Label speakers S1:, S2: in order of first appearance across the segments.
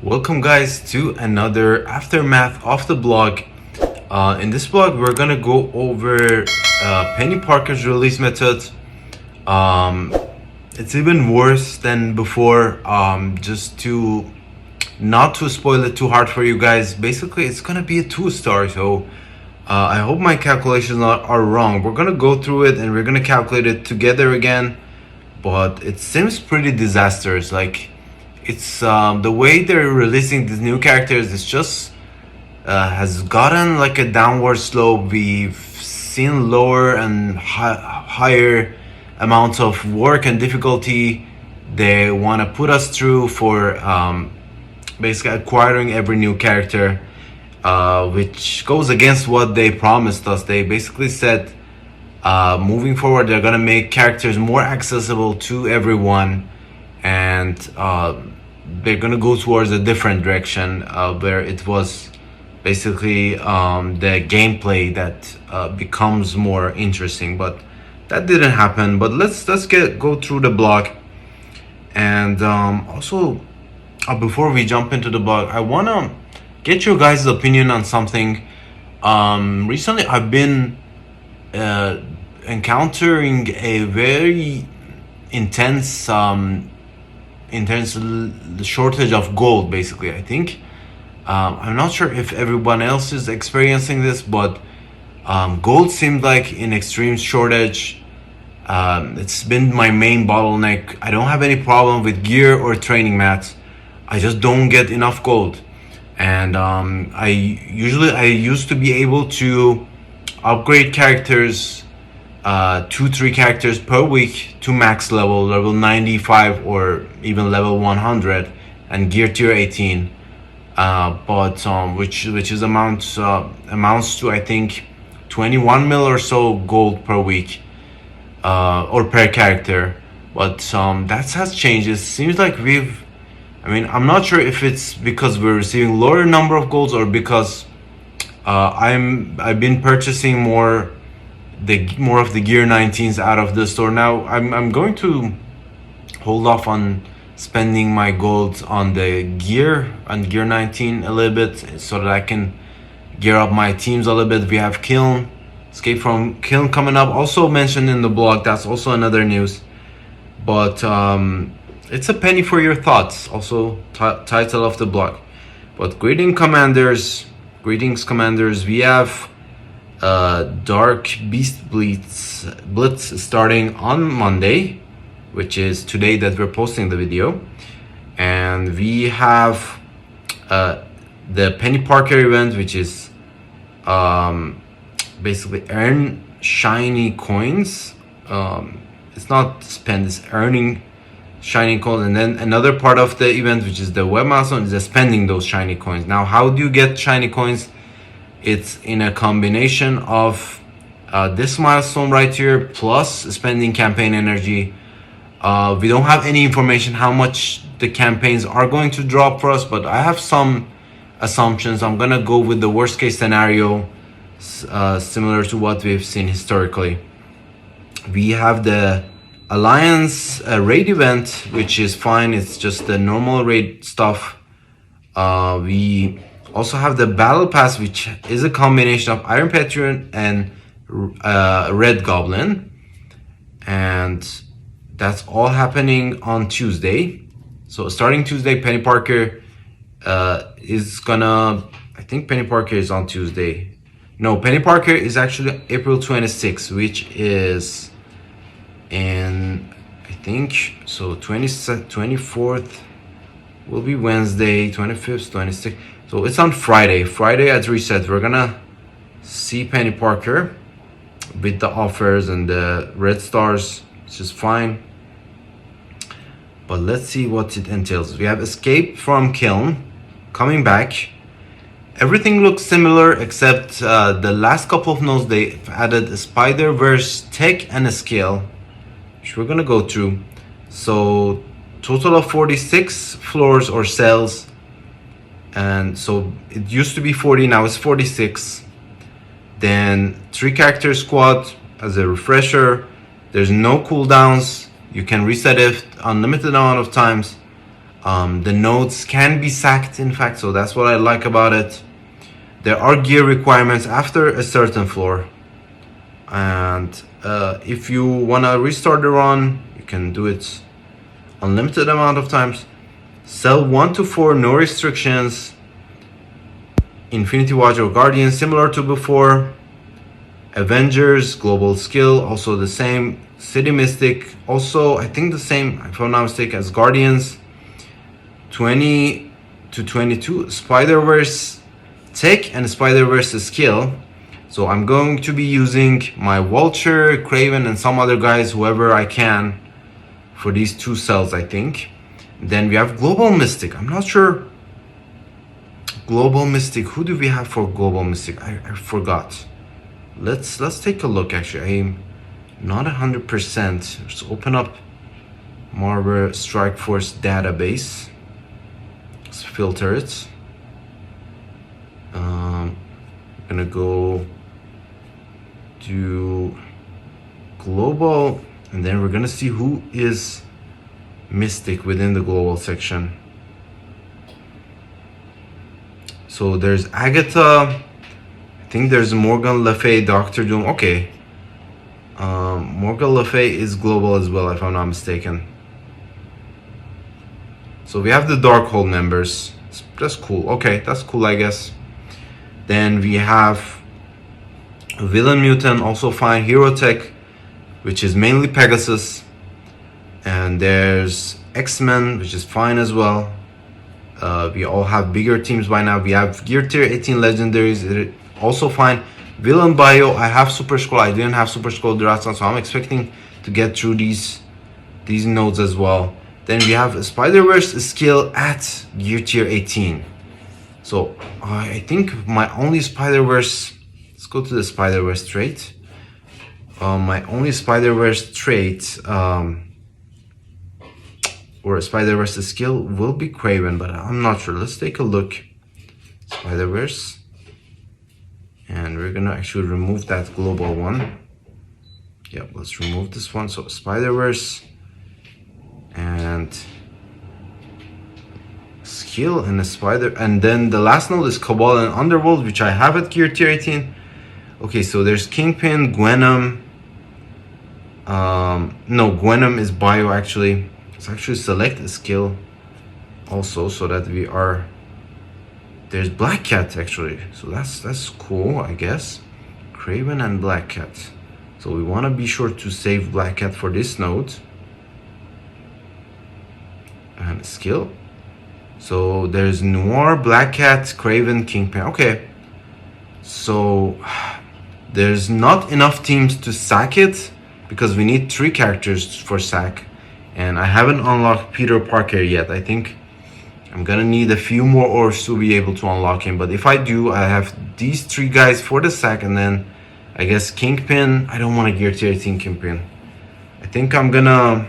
S1: Welcome guys to another aftermath of the blog. In this blog we're gonna go over Penny Parker's release method. It's even worse than before. Just to not to spoil it too hard for you guys, basically it's gonna be a 2-star, so I hope my calculations are wrong. We're gonna go through it and we're gonna calculate it together again, but it seems pretty disastrous. Like, it's the way they're releasing these new characters is just has gotten like a downward slope. We've seen lower and higher amounts of work and difficulty they want to put us through for basically acquiring every new character, which goes against what they promised us. They basically said moving forward they're gonna make characters more accessible to everyone, and they're gonna go towards a different direction where it was basically the gameplay that becomes more interesting. But that didn't happen. But let's go through the blog. And also before we jump into the blog, I wanna get your guys' opinion on something. Recently I've been encountering a very intense shortage of gold. Basically, I think I'm not sure if everyone else is experiencing this, but gold seemed like in extreme shortage. It's been my main bottleneck. I don't have any problem with gear or training mats, I just don't get enough gold. And I used to be able to upgrade characters, 2-3 characters per week to max level 95 or even level 100 and gear tier 18, but which is amounts to I think 21 mil or so gold per week, or per character. But that has changed. It seems like I'm not sure if it's because we're receiving lower number of golds or because I've been purchasing more of the gear 19s out of the store. Now I'm going to hold off on spending my gold on the gear 19 a little bit, so that I can gear up my teams a little bit. We have Kyln, Escape from Kyln coming up, also mentioned in the blog. That's also another news. But it's a penny for your thoughts, also title of the blog. But greetings commanders, we have Dark Beast Blitz starting on Monday, which is today that we're posting the video. And we have the Penny Parker event, which is basically earn shiny coins. It's not spend, it's earning shiny coins. And then another part of the event, which is the web milestone, is spending those shiny coins. Now, how do you get shiny coins? It's in a combination of this milestone right here plus spending campaign energy. We don't have any information how much the campaigns are going to drop for us, but I have some assumptions. I'm gonna go with the worst case scenario, similar to what we've seen historically. We have the Alliance raid event, which is fine. It's just the normal raid stuff. We also have the Battle Pass, which is a combination of Iron Patron and Red Goblin. And that's all happening on Tuesday. So starting Tuesday, Penny Parker is gonna... I think Penny Parker is on Tuesday. No, Penny Parker is actually April 26th, which is in... I think... So 24th will be Wednesday, 25th, 26th. So it's on Friday at reset. We're gonna see Penny Parker with the offers and the red stars, which is fine. But let's see what it entails. We have Escape from Kyln coming back. Everything looks similar except the last couple of nodes they've added a Spider-Verse tech and a scale, which we're gonna go through. So total of 46 floors or cells. And so it used to be 40, now it's 46. Then 3 character squad as a refresher. There's no cooldowns. You can reset it unlimited amount of times. The nodes can be sacked, in fact, so that's what I like about it. There are gear requirements after a certain floor, and if you want to restart the run, you can do it unlimited amount of times. Cell 1 to 4, no restrictions. Infinity Watch or Guardian, similar to before. Avengers, global skill, also the same. City Mystic, also I think the same, if I'm not mistaken, as Guardians. 20 to 22, Spider-Verse tech and Spider-Verse skill. So I'm going to be using my Vulture, Kraven, and some other guys, whoever I can, for these 2 cells, I think. Then we have Global Mystic. I'm not sure. Global Mystic. Who do we have for Global Mystic? I forgot. Let's take a look. Actually, I'm not 100%. Let's open up Marvel Strike Force database. Let's filter it. I'm gonna go to global, and then we're gonna see who is Mystic within the global section. So there's Agatha, I think there's Morgan Le Fay, Doctor Doom. Okay, Morgan Le Fay is global as well, if I'm not mistaken. So we have the Darkhold members. That's cool. Okay, that's cool, I guess. Then we have Villain Mutant, also fine. Hero Tech, which is mainly Pegasus. And there's X-Men, which is fine as well. We all have bigger teams by now. We have Gear Tier 18 Legendaries, also fine. Villain Bio, I have Super Scroll. I didn't have Super Scroll Duratron, so I'm expecting to get through these nodes as well. Then we have a Spider-Verse skill at Gear Tier 18. So I think my only Spider-Verse, let's go to the Spider-Verse trait. My only Spider-Verse trait, or a Spider-Verse skill, will be Kraven, but I'm not sure. Let's take a look. Spider-Verse. And we're gonna actually remove that global one. Yep, let's remove this one. So Spider-Verse and skill and a spider, and then the last node is Cabal and Underworld, which I have at Gear Tier 18. Okay, so there's Kingpin, Gwenom. No, Gwenom is bio actually. Let's actually select a skill also, so that we are. There's Black Cat actually, so that's cool, I guess. Kraven and Black Cat. So we want to be sure to save Black Cat for this node. And skill. So there's Noir, Black Cat, Kraven, Kingpin. Okay. So there's not enough teams to sack it, because we need 3 characters for sack. And I haven't unlocked Peter Parker yet. I think I'm gonna need a few more orbs to be able to unlock him. But if I do, I have these 3 guys for the sack, and then I guess Kingpin. I don't want to Gear Tier 18 Kingpin. I think I'm gonna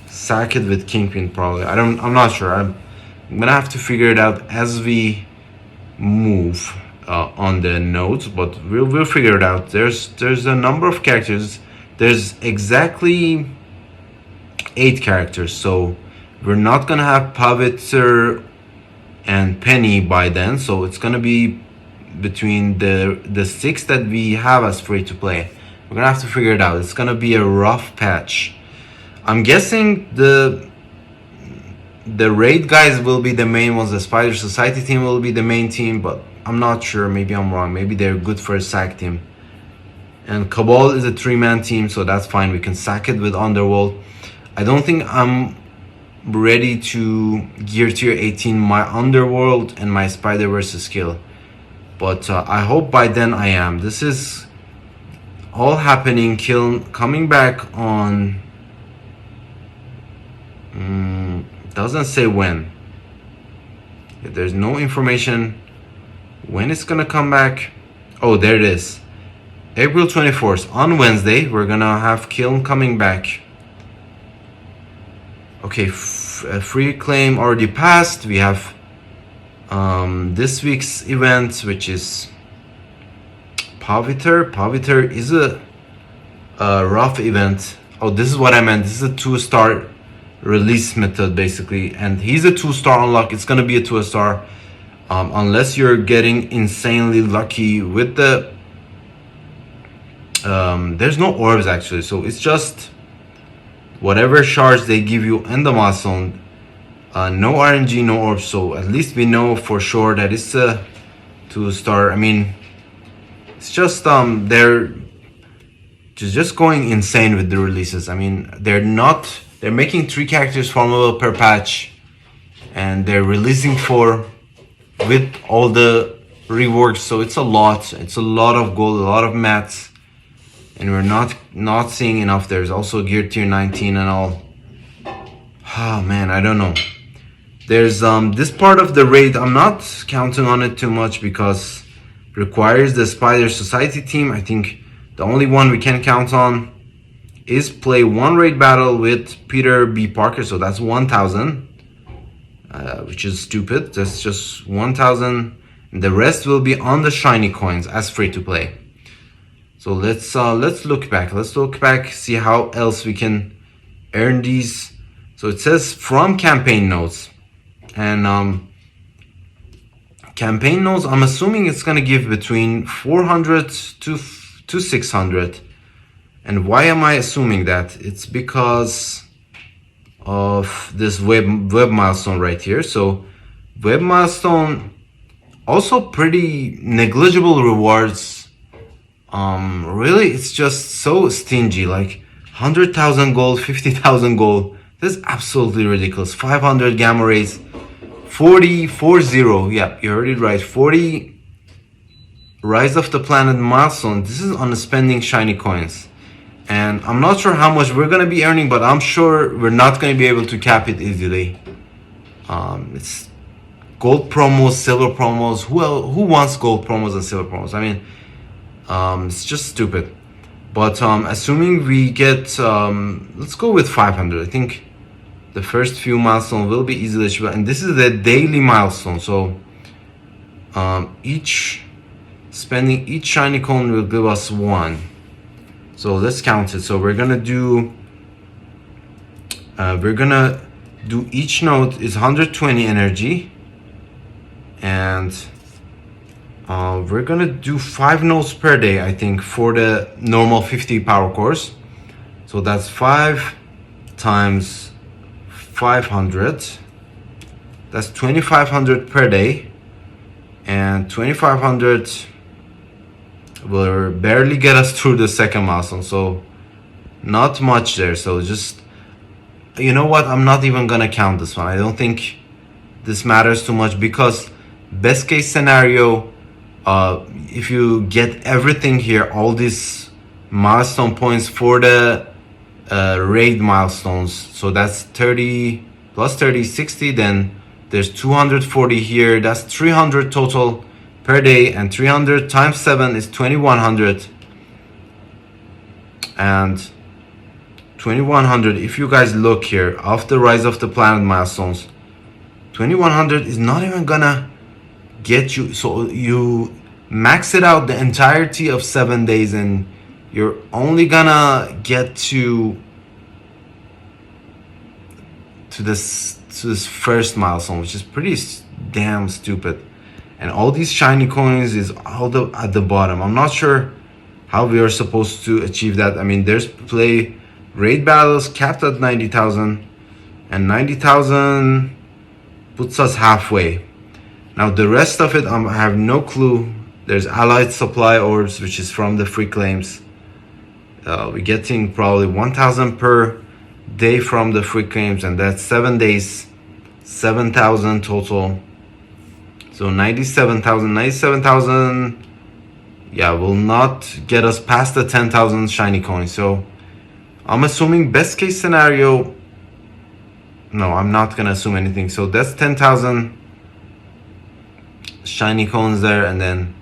S1: sack it with Kingpin probably. I'm not sure. I'm gonna have to figure it out as we move on the nodes, but we'll figure it out. There's a number of characters. There's exactly 8 characters, so we're not gonna have Pavitr and Penny by then, so it's gonna be between the 6 that we have as free to play. We're gonna have to figure it out. It's gonna be a rough patch. I'm guessing the raid guys will be the main ones. The Spider Society team will be the main team, but I'm not sure. Maybe I'm wrong. Maybe they're good for a sack team. And Cabal is a 3-man team, so that's fine. We can sack it with Underworld. I don't think I'm ready to Gear Tier 18 my Underworld and my Spider-Verse skill, but I hope by then I am. This is all happening. Kyln coming back on. Doesn't say when. There's no information when it's gonna come back. Oh, there it is. April 24th, on Wednesday, we're gonna have Kyln coming back. Okay, free claim already passed. We have this week's event, which is Pavitr. Pavitr is a rough event. Oh, this is what I meant. This is a 2-star release method basically, and he's a 2-star unlock. It's gonna be a 2-star unless you're getting insanely lucky with the there's no orbs actually, so it's just whatever shards they give you in the milestone. No RNG, no orbs, so at least we know for sure that it's a 2-star. I mean, it's just they're just going insane with the releases. I mean, they're making 3 characters farmable per patch, and they're releasing 4 with all the reworks, so it's a lot of gold, a lot of mats, and we're not seeing enough. There's also gear tier 19 and all. Oh man, I don't know. There's this part of the raid, I'm not counting on it too much because it requires the Spider Society team. I think the only one we can count on is play 1 raid battle with Peter B. Parker, so that's 1,000, which is stupid. That's just 1,000. The rest will be on the shiny coins as free to play. So let's look back. Let's look back, see how else we can earn these. So it says from campaign notes, and campaign notes, I'm assuming it's gonna give between 400 to 600. And why am I assuming that? It's because of this web milestone right here. So web milestone, also pretty negligible rewards. Really, it's just so stingy, like 100,000 gold, 50,000 gold. This is absolutely ridiculous. 500 gamma rays, 40, yeah, you heard it right, 40 Rise of the Planet milestone. This is on the spending shiny coins, and I'm not sure how much we're gonna be earning, but I'm sure we're not gonna be able to cap it easily. It's gold promos, silver promos. Who wants gold promos and silver promos? I mean, it's just stupid. But assuming we get, let's go with 500. I think the first few milestones will be easily achievable, and this is the daily milestone. So spending each shiny coin will give us 1. So let's count it. So we're gonna do each node is 120 energy, and we're gonna do 5 nodes per day, I think, for the normal 50 power cores. So that's 5 times 500. That's 2,500 per day, and 2,500 will barely get us through the second milestone. So not much there. So just, you know what? I'm not even gonna count this one. I don't think this matters too much, because best case scenario, if you get everything here, all these milestone points for the raid milestones, so that's 30 plus 30, 60, then there's 240 here, that's 300 total per day, and 300 times 7 is 2,100, and 2,100, if you guys look here, after Rise of the Planet milestones, 2,100 is not even gonna get you, so you max it out the entirety of 7 days, and you're only gonna get to this first milestone, which is pretty damn stupid. And all these shiny coins is all at the bottom. I'm not sure how we are supposed to achieve that. I mean, there's play raid battles capped at 90,000, and 90,000 puts us halfway. Now the rest of it, I have no clue. There's allied supply orbs, which is from the free claims. We're getting probably 1,000 per day from the free claims, and that's 7 days, 7,000 total. So 97,000, yeah, will not get us past the 10,000 shiny coins. So I'm assuming best case scenario, no, I'm not gonna assume anything. So that's 10,000 shiny coins there, and then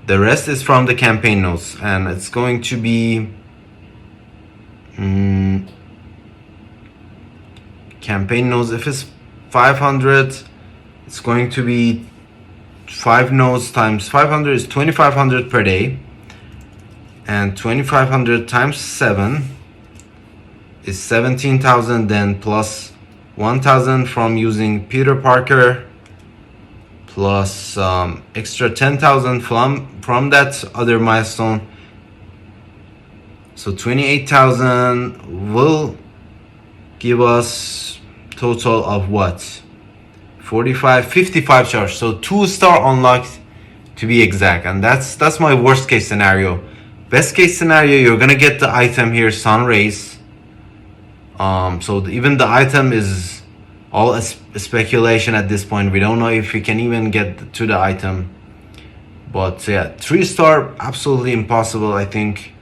S1: the rest is from the campaign notes, and it's going to be campaign nodes. If it's 500, it's going to be 5 nodes times 500 is 2,500 per day, and 2,500 times 7 is 17,000, then plus 1,000 from using Peter Parker, plus extra 10,000 from that other milestone. So 28,000 will give us total of what? 55 charge. So 2-star unlocked to be exact, and that's my worst case scenario. Best case scenario, you're gonna get the item here, sun rays. So even the item is all a speculation at this point. We don't know if we can even get to the item, but yeah, 3-star absolutely impossible. I think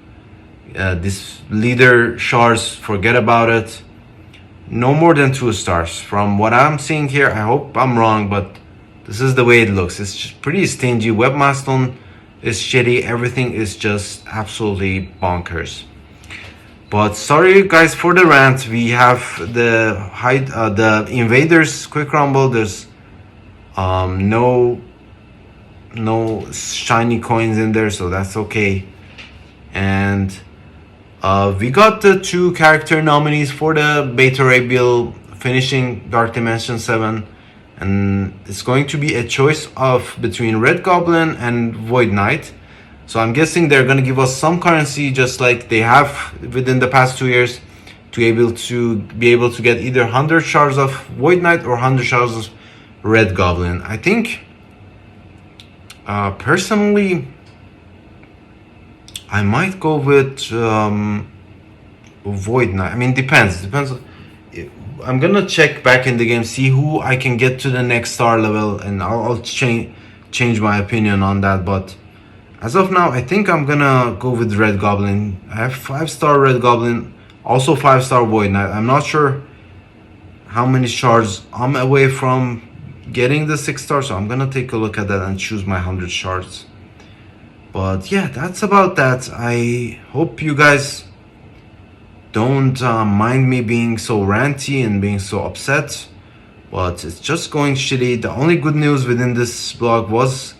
S1: this leader shards, forget about it. No more than 2 stars from what I'm seeing here. I hope I'm wrong, but this is the way it looks. It's just pretty stingy. Webmaster is shitty. Everything is just absolutely bonkers. But sorry guys for the rant. We have the invaders quick rumble. There's no shiny coins in there, so that's okay. And we got the 2 character nominees for the beta ray build finishing Dark Dimension 7, and it's going to be a choice of between Red Goblin and Void Knight. So I'm guessing they're going to give us some currency just like they have within the past 2 years to be able to get either 100 shards of Void Knight or 100 shards of Red Goblin. I think personally I might go with Void Knight. I mean, depends. I'm gonna check back in the game, see who I can get to the next star level, and I'll change my opinion on that. But as of now, I think I'm gonna go with Red Goblin. I have 5-star Red Goblin, also 5-star Void Knight. I'm not sure how many shards I'm away from getting the 6-star, so I'm gonna take a look at that and choose my 100 shards. But yeah, that's about that. I hope you guys don't mind me being so ranty and being so upset, but it's just going shitty. The only good news within this blog was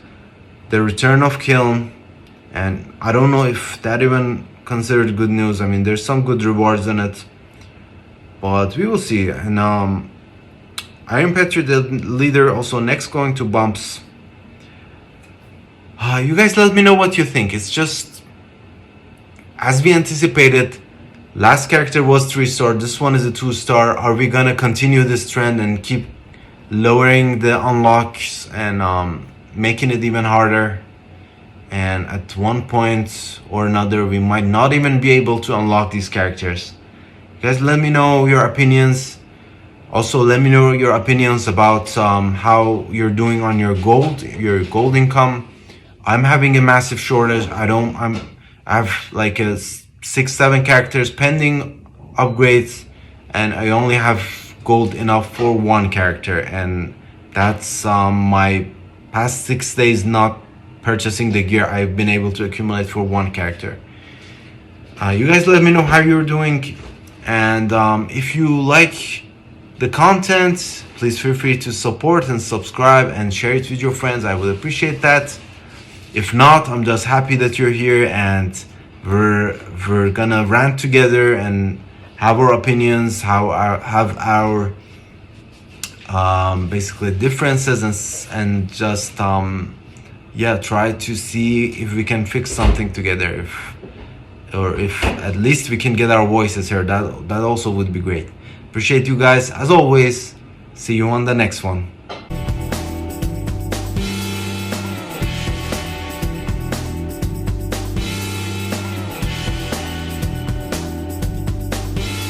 S1: the return of Kyln, and I don't know if that even considered good news. I mean, there's some good rewards in it, but we will see. And Iron Petri, the leader, also next going to bumps. You guys let me know what you think. It's just, as we anticipated, last character was 3-star, this one is a 2-star. Are we gonna continue this trend and keep lowering the unlocks and making it even harder? And at one point or another, we might not even be able to unlock these characters. You guys let me know your opinions. Also, let me know your opinions about how you're doing on your gold income. I'm having a massive shortage. I have like a 6-7 characters pending upgrades, and I only have gold enough for 1 character, and that's my past 6 days not purchasing the gear I've been able to accumulate for 1 character. You guys let me know how you're doing, and if you like the content, please feel free to support and subscribe and share it with your friends. I would appreciate that. If not, I'm just happy that you're here, and we're gonna rant together and have our opinions, have our basically differences, and just yeah, try to see if we can fix something together, if at least we can get our voices heard. That also would be great. Appreciate you guys as always. See you on the next one.